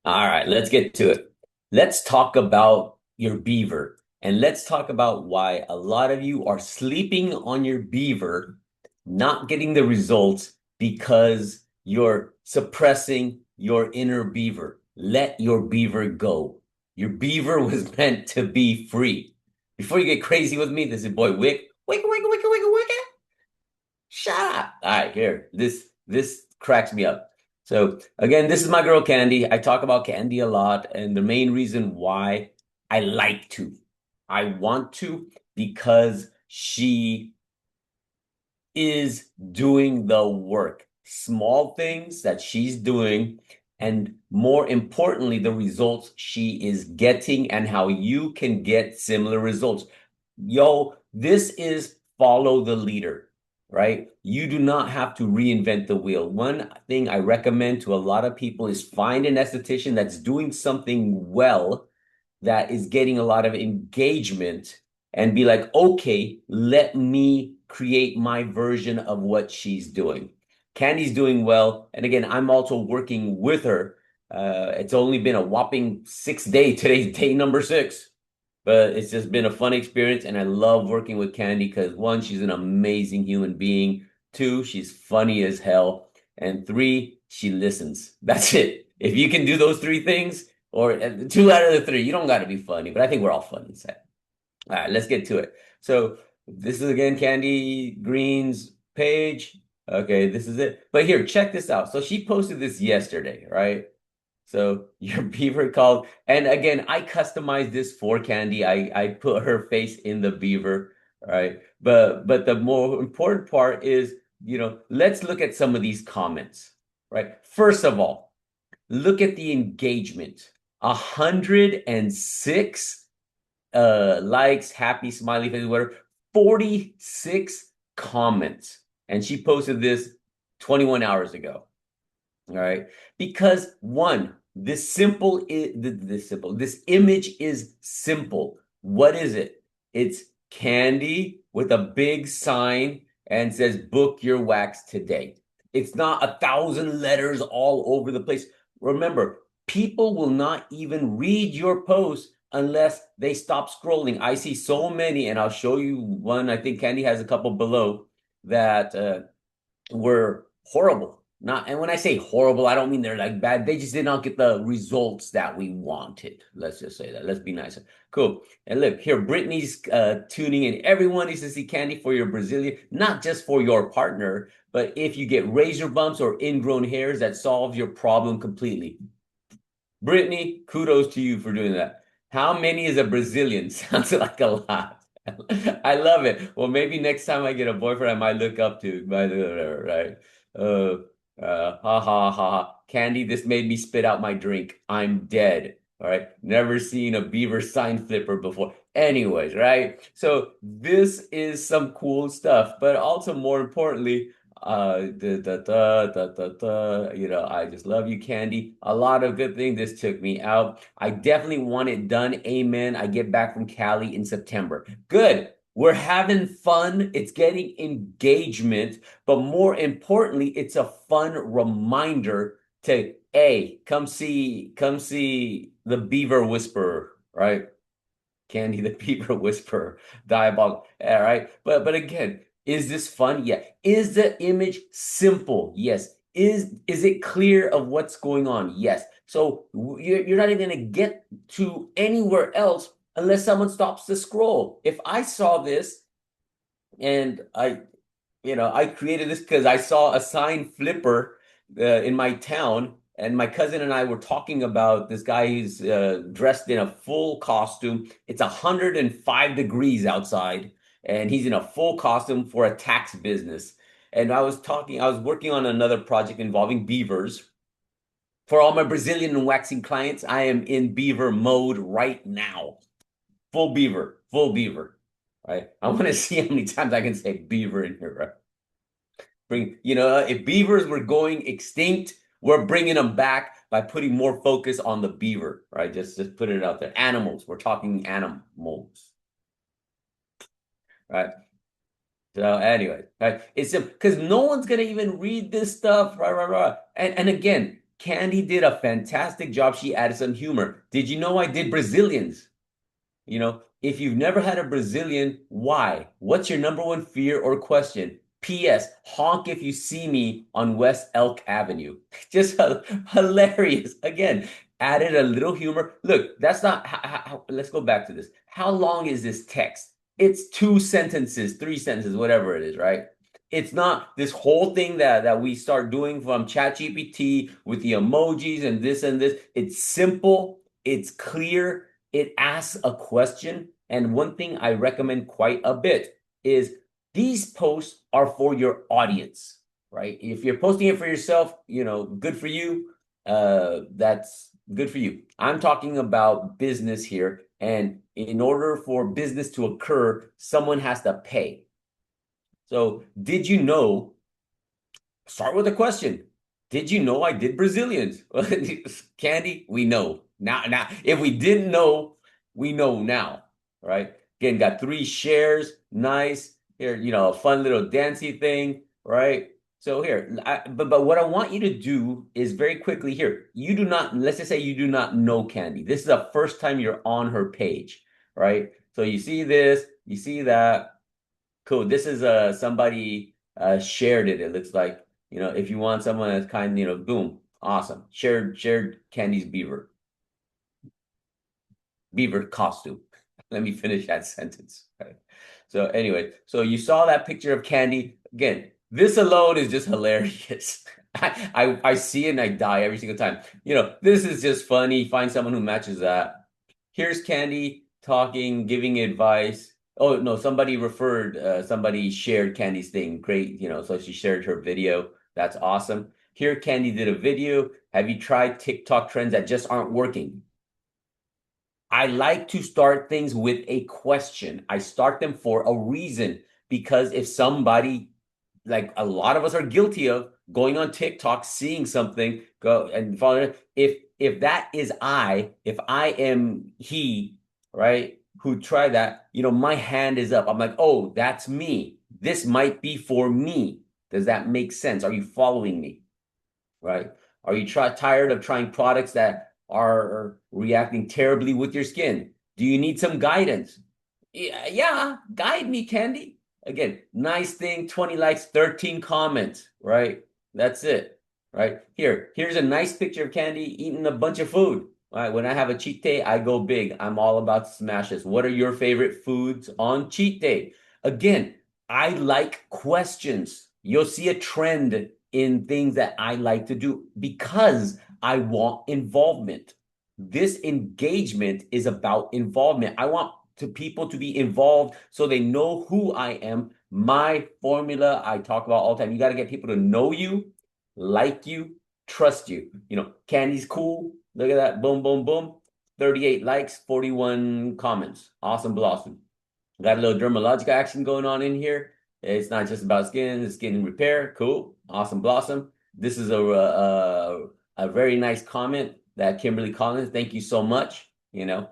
All right, let's get to it. Let's talk about your beaver and let's talk about why a lot of you are sleeping on your beaver, not getting the results because you're suppressing your inner beaver. Let your beaver go. Your beaver was meant to be free. Before you get crazy with me, this is boy Wick. Wick, wick, wick, wick, wick. Shut up. All right, here. This cracks me up. So again, this is my girl Candy. I talk about Candy a lot, and the main reason why I like to, I want to, because she is doing the work. Small things that she's doing, and more importantly, the results she is getting and how you can get similar results. Yo, this is follow the leader, right? You do not have to reinvent the wheel. One thing I recommend to a lot of people is find an esthetician that's doing something well, that is getting a lot of engagement, and be like, okay, let me create my version of what she's doing. Candy's doing well. And again, I'm also working with her. It's only been a whopping 6 day. Today's day number 6. But it's just been a fun experience. And I love working with Candy because one, she's an amazing human being. Two, she's funny as hell. And three, she listens. That's it. If you can do those three things, or two out of the three, you don't got to be funny, but I think we're all funny inside. All right, let's get to it. So this is again Candy Green's page. Okay, this is it. But here, check this out. So she posted this yesterday, right? So your beaver called, and again, I customized this for Candy. I put her face in the beaver, right? But the more important part is, let's look at some of these comments, right? First of all, look at the engagement. 106 likes, happy, smiley face, whatever. 46 comments. And she posted this 21 hours ago. All right. Because one, this image is simple. What is it? It's Candy with a big sign and says, book your wax today. It's not 1,000 letters all over the place. Remember, people will not even read your post unless they stop scrolling. I see so many, and I'll show you one. I think Candy has a couple below that were horrible. Not, and when I say horrible, I don't mean they're like bad. They just did not get the results that we wanted. Let's just say that. Let's be nicer. Cool. And look here, Brittany's tuning in. Everyone needs to see Candy for your Brazilian, not just for your partner, but if you get razor bumps or ingrown hairs, that solves your problem completely. Brittany, kudos to you for doing that. How many is a Brazilian? Sounds like a lot. I love it. Well, maybe next time I get a boyfriend, I might look up to, by the whatever, right? Ha ha ha ha. Candy, this made me spit out my drink. I'm dead. All right. Never seen a beaver sign flipper before. Anyways, right? So this is some cool stuff, but also more importantly, I just love you, Candy. A lot of good things. This took me out. I definitely want it done. Amen. I get back from Cali in September. Good. We're having fun. It's getting engagement, but more importantly, it's a fun reminder to come see the Beaver Whisperer, right? Candy the Beaver Whisperer, diabolical. All right, but again, is this fun? Yeah. Is the image simple? Yes. Is it clear of what's going on? Yes. So you're not even gonna get to anywhere else unless someone stops the scroll. If I saw this and I created this because I saw a sign flipper in my town, and my cousin and I were talking about this guy who's dressed in a full costume. It's 105 degrees outside, and he's in a full costume for a tax business. And I was working on another project involving beavers. For all my Brazilian and waxing clients, I am in beaver mode right now. Full beaver, right? I want to see how many times I can say beaver in here, right? If beavers were going extinct, we're bringing them back by putting more focus on the beaver, right? Just put it out there. Animals. We're talking animals, right? So anyway, right? It's because no one's gonna even read this stuff, right? And again, Candy did a fantastic job. She added some humor. Did you know I did Brazilians? You know, if you've never had a Brazilian, why? What's your number one fear or question? P.S. Honk if you see me on West Elk Avenue. Just hilarious. Again, added a little humor. Look, that's not let's go back to this. How long is this text? It's 2 sentences, 3 sentences, whatever it is, right? It's not this whole thing that we start doing from ChatGPT with the emojis and this and this. It's simple, it's clear, it asks a question. And one thing I recommend quite a bit is these posts are for your audience, right? If you're posting it for yourself, you know, good for you. That's good for you. I'm talking about business here. And in order for business to occur, someone has to pay. So did you know, start with a question. Did you know I did Brazilians? Candy, we know. Now, if we didn't know, we know now, right? Again, got 3 shares. Nice. Here, you know, a fun little dancey thing, right? So here, but what I want you to do is very quickly here. You do not, let's just say you do not know Candy. This is the first time you're on her page, right? So you see this, you see that. Cool. This is somebody shared it. It looks like, you know, if you want someone that's kind, you know, boom, awesome. Shared Candy's Beaver costume. Let me finish that sentence. Right. So anyway, so you saw that picture of Candy. Again, this alone is just hilarious. I see it and I die every single time. You know, this is just funny. Find someone who matches that. Here's Candy talking, giving advice. Oh no, somebody shared Candy's thing. Great, you know, so she shared her video. That's awesome. Here, Candy did a video. Have you tried TikTok trends that just aren't working? I like to start things with a question. I start them for a reason because if somebody, like a lot of us are guilty of going on TikTok, seeing something, go and following. If that is if I am he, right, who tried that, you know, my hand is up. I'm like, oh, that's me. This might be for me. Does that make sense? Are you following me? Right? Are you tired of trying products that are reacting terribly with your skin? Do you need some guidance? Yeah, guide me, Candy. Again, nice thing, 20 likes, 13 comments, right? That's it, right? Here's a nice picture of Candy eating a bunch of food. All right, when I have a cheat day, I go big. I'm all about smashes. What are your favorite foods on cheat day? Again, I like questions. You'll see a trend in things that I like to do because I want involvement. This engagement is about involvement. I want people to be involved so they know who I am. My formula I talk about all the time. You got to get people to know you, like you, trust you. You know, Candy's cool. Look at that. Boom, boom, boom. 38 likes, 41 comments. Awesome blossom. Got a little dermatological action going on in here. It's not just about skin, it's skin repair. Cool. Awesome blossom. This is a very nice comment that Kimberly Collins. Thank you so much. You know,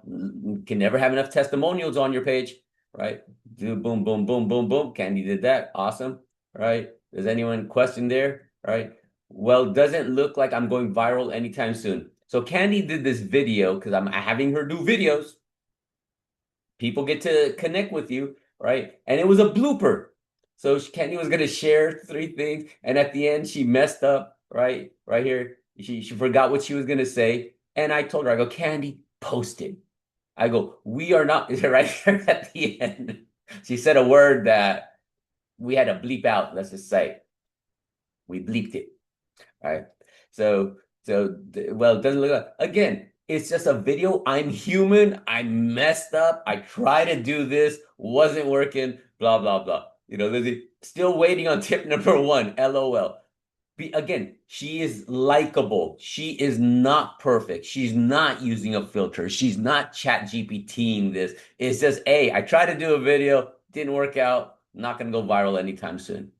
can never have enough testimonials on your page, right? Do boom, boom, boom, boom, boom. Candy did that. Awesome. Right? Does anyone question there? Right? Well, doesn't look like I'm going viral anytime soon. So Candy did this video because I'm having her do videos. People get to connect with you, right? And it was a blooper. So Candy was gonna share 3 things, and at the end she messed up, right? Right here, she forgot what she was gonna say, and I told her, I go, Candy, post it. I go, we are not right here at the end. She said a word that we had to bleep out. Let's just say we bleeped it, right? Well, it doesn't look like, again. It's just a video. I'm human. I messed up. I tried to do this, wasn't working, blah, blah, blah. You know, Lizzie, still waiting on tip number 1. LOL. Again, she is likable. She is not perfect. She's not using a filter. She's not chat GPTing this. It's just, hey, I tried to do a video, didn't work out, not going to go viral anytime soon.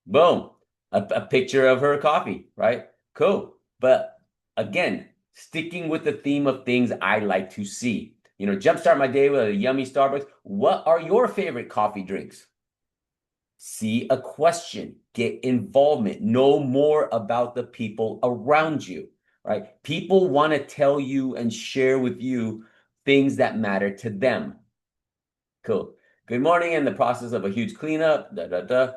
Boom. A picture of her coffee, right? Cool. But again, sticking with the theme of things I like to see. You know, jumpstart my day with a yummy Starbucks. What are your favorite coffee drinks? See a question, get involvement, know more about the people around you, right? People want to tell you and share with you things that matter to them. Cool. Good morning. In the process of a huge cleanup. Da, da, da.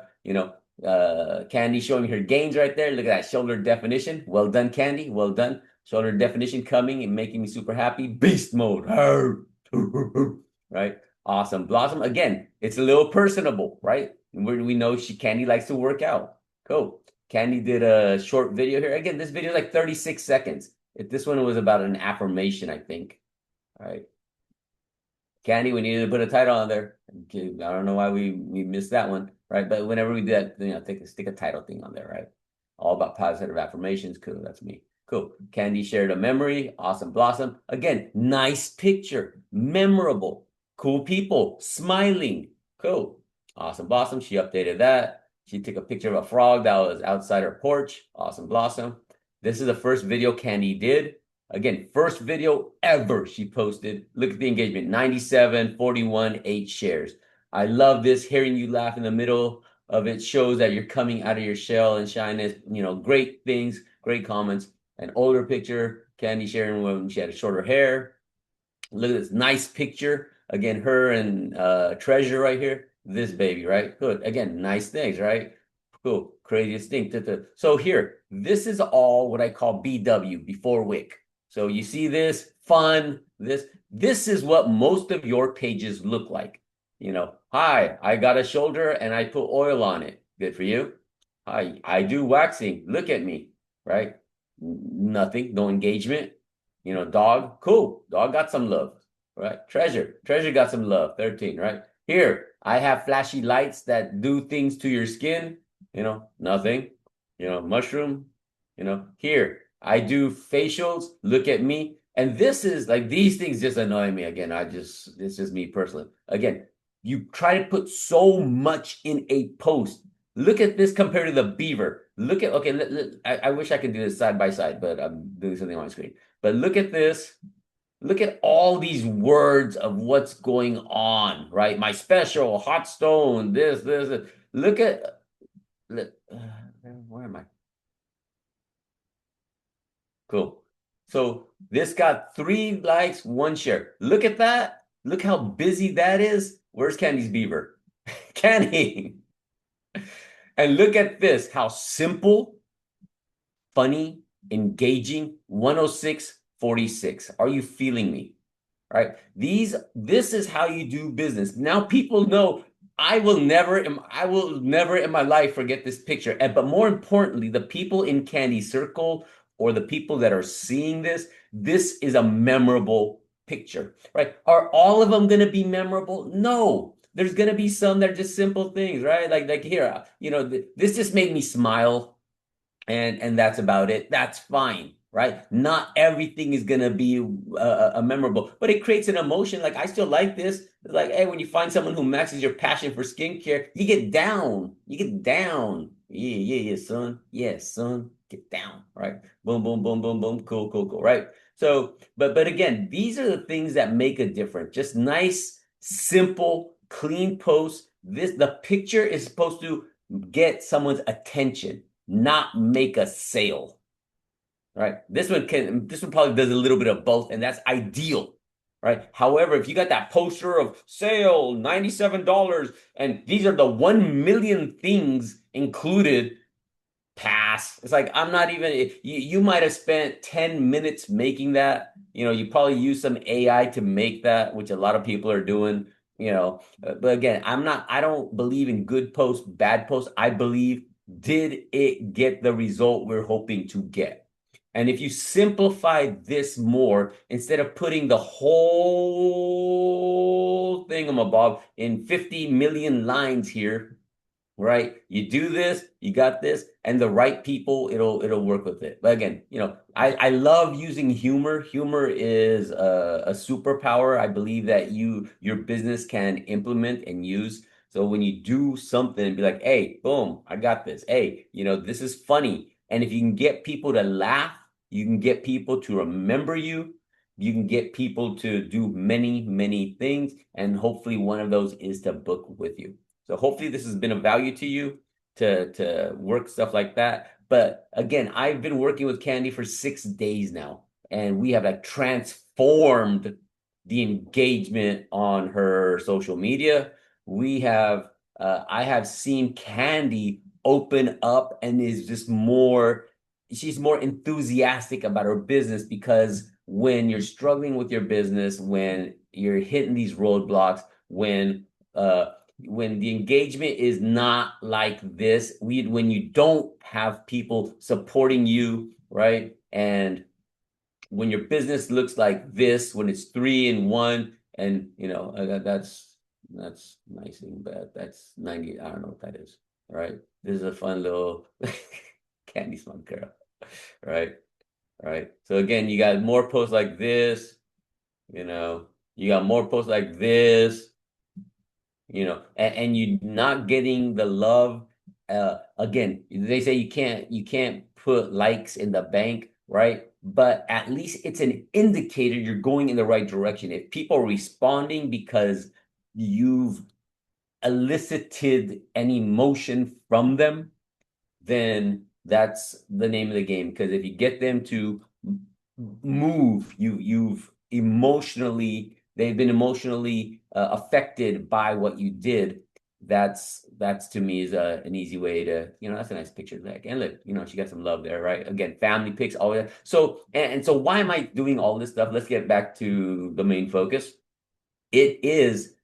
Candy showing her gains right there. Look at that shoulder definition. Well done, Candy. Well done. Shoulder definition coming and making me super happy. Beast mode. Right? Awesome. Blossom. Again, it's a little personable, right? We know Candy likes to work out. Cool. Candy did a short video here. Again, this video is like 36 seconds. This one was about an affirmation, I think. All right. Candy, we needed to put a title on there. Okay, I don't know why we missed that one, right? But whenever we do that, stick a title thing on there, right? All about positive affirmations. Cool, that's me. Cool. Candy shared a memory. Awesome Blossom. Again, nice picture. Memorable. Cool people. Smiling. Cool. Awesome Blossom. She updated that. She took a picture of a frog that was outside her porch. Awesome Blossom. This is the first video Candy did. Again, first video ever she posted. Look at the engagement, 97, 41, 8 shares. I love this. Hearing you laugh in the middle of it shows that you're coming out of your shell and shyness. Great things, great comments. An older picture, Candy sharing when she had shorter hair. Look at this nice picture. Again, her and Treasure right here. This baby, right? Good. Again, nice things, right? Cool. Craziest thing. So here, this is all what I call BW, before Wick. So you see this, fun, this is what most of your pages look like. Hi, I got a shoulder and I put oil on it. Good for you. Hi, I do waxing. Look at me, right? Nothing, no engagement. Dog, cool. Dog got some love, right? Treasure got some love, 13, right? Here, I have flashy lights that do things to your skin. Nothing. Mushroom. Here, I do facials. Look at me. And this is like, these things just annoy me. Again, it's just me personally. Again, you try to put so much in a post. Look at this compared to the Beaver. I wish I could do this side by side, but I'm doing something on my screen. But look at this. Look at all these words of what's going on, right? My special, hot stone, this. Look at, where am I? Cool. So this got 3 likes, 1 share. Look at that. Look how busy that is. Where's Candy's Beaver? Candy. And look at this, how simple, funny, engaging, 106.46. Are you feeling me? Right? This is how you do business. Now people know I will never in my life forget this picture. But more importantly, the people in Candy's circle or the people that are seeing this is a memorable picture, right? Are all of them going to be memorable? No. There's going to be some that are just simple things, right? Like here, this just made me smile, and that's about it. That's fine, right? Not everything is going to be a memorable, but it creates an emotion. Like, I still like this. It's like, hey, when you find someone who matches your passion for skincare, you get down. Yeah, son. Yeah, son. Get down, right? Boom, boom, boom, boom, boom. Cool, cool, cool, right? So, but again, these are the things that make a difference. Just nice, simple, clean posts. The picture is supposed to get someone's attention, not make a sale. Right? This one probably does a little bit of both, and that's ideal. Right? However, if you got that poster of sale, $97, and these are the 1 million things included, pass. It's like, I'm not even, you might have spent 10 minutes making that. You probably use some AI to make that, which a lot of people are doing. But again, I don't believe in good posts, bad posts. I believe, did it get the result we're hoping to get? And if you simplify this more, instead of putting the whole thingamabob in 50 million lines here, right? You do this, you got this, and the right people, it'll work with it. But again, I love using humor. Humor is a superpower. I believe that your business can implement and use. So when you do something, be like, hey, boom, I got this. Hey, this is funny. And if you can get people to laugh, you can get people to remember you. You can get people to do many, many things. And hopefully one of those is to book with you. So hopefully this has been of value to you to work stuff like that. But again, I've been working with Candy for 6 days now, and we have like transformed the engagement on her social media. We have, I have seen Candy open up and is just more, she's more enthusiastic about her business, because when you're struggling with your business, when you're hitting these roadblocks, when the engagement is not like this, when you don't have people supporting you, right? And when your business looks like this, when it's 3-in-1, and that's nice and bad. That's 90. I don't know what that is. Right. This is a fun little candy smug girl. Right. Right. So again, you got more posts like this, you got more posts like this, and you're not getting the love. Again, they say you can't put likes in the bank, right? But at least it's an indicator you're going in the right direction. If people are responding because you've elicited an emotion from them, then that's the name of the game. Because if you get them to move, they've been emotionally affected by what you did. That's to me is an easy way to, that's a nice picture. Like, and look, she got some love there, right? Again, family pics, all that. So, and so why am I doing all this stuff? Let's get back to the main focus. It is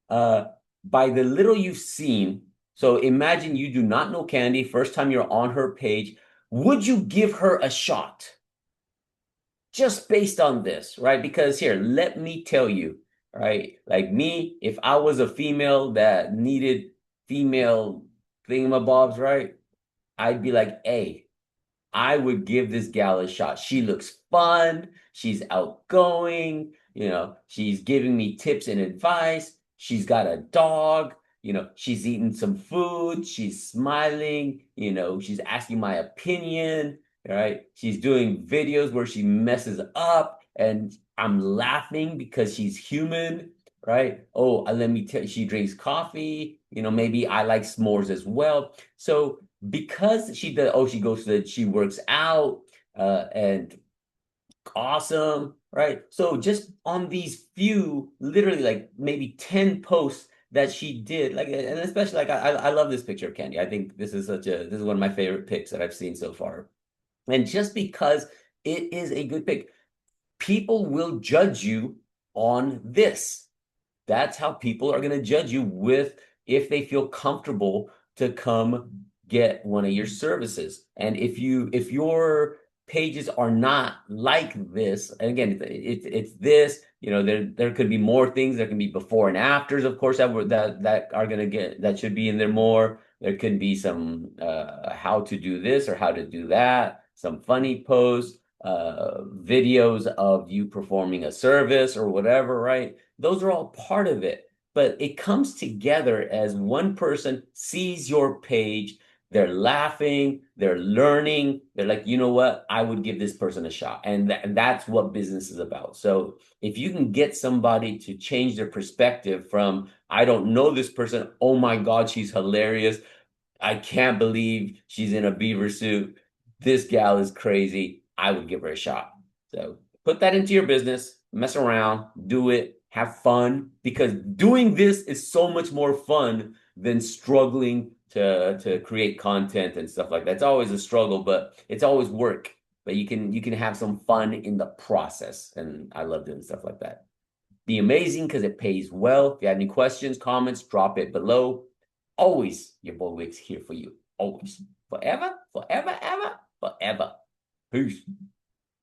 by the little you've seen. So imagine you do not know Candy, first time you're on her page. Would you give her a shot? Just based on this, right? Because here, let me tell you, right? Like me, if I was a female that needed female thingamabobs, right? I'd be like, hey, I would give this gal a shot. She looks fun. She's outgoing. She's giving me tips and advice. She's got a dog. She's eating some food. She's smiling. She's asking my opinion, right? She's doing videos where she messes up and I'm laughing because she's human, right? Oh, let me tell you, she drinks coffee. Maybe I like s'mores as well. So because she works out, and awesome, right? So just on these few, literally like maybe 10 posts that she did, like, and especially like I love this picture of Candy. I think this is one of my favorite pics that I've seen so far. And just because it is a good pic, people will judge you on this. That's how people are going to judge you, if they feel comfortable to come get one of your services. And if your pages are not like this, and again, it's this, there could be more things. There can be before and afters, of course, that should be in there more. There could be some how to do this or how to do that, some funny posts, videos of you performing a service or whatever, right? Those are all part of it, but it comes together as one person sees your page, they're laughing, they're learning, they're like, you know what, I would give this person a shot. And that's what business is about. So if you can get somebody to change their perspective from, I don't know this person, oh my God, she's hilarious, I can't believe she's in a beaver suit, this gal is crazy, I would give her a shot. So put that into your business, mess around, do it, have fun, because doing this is so much more fun than struggling to create content and stuff like that. It's always a struggle, but it's always work. But you can have some fun in the process. And I love doing stuff like that. Be amazing because it pays well. If you have any questions, comments, drop it below. Always, your boy Wick's here for you. Always. Forever.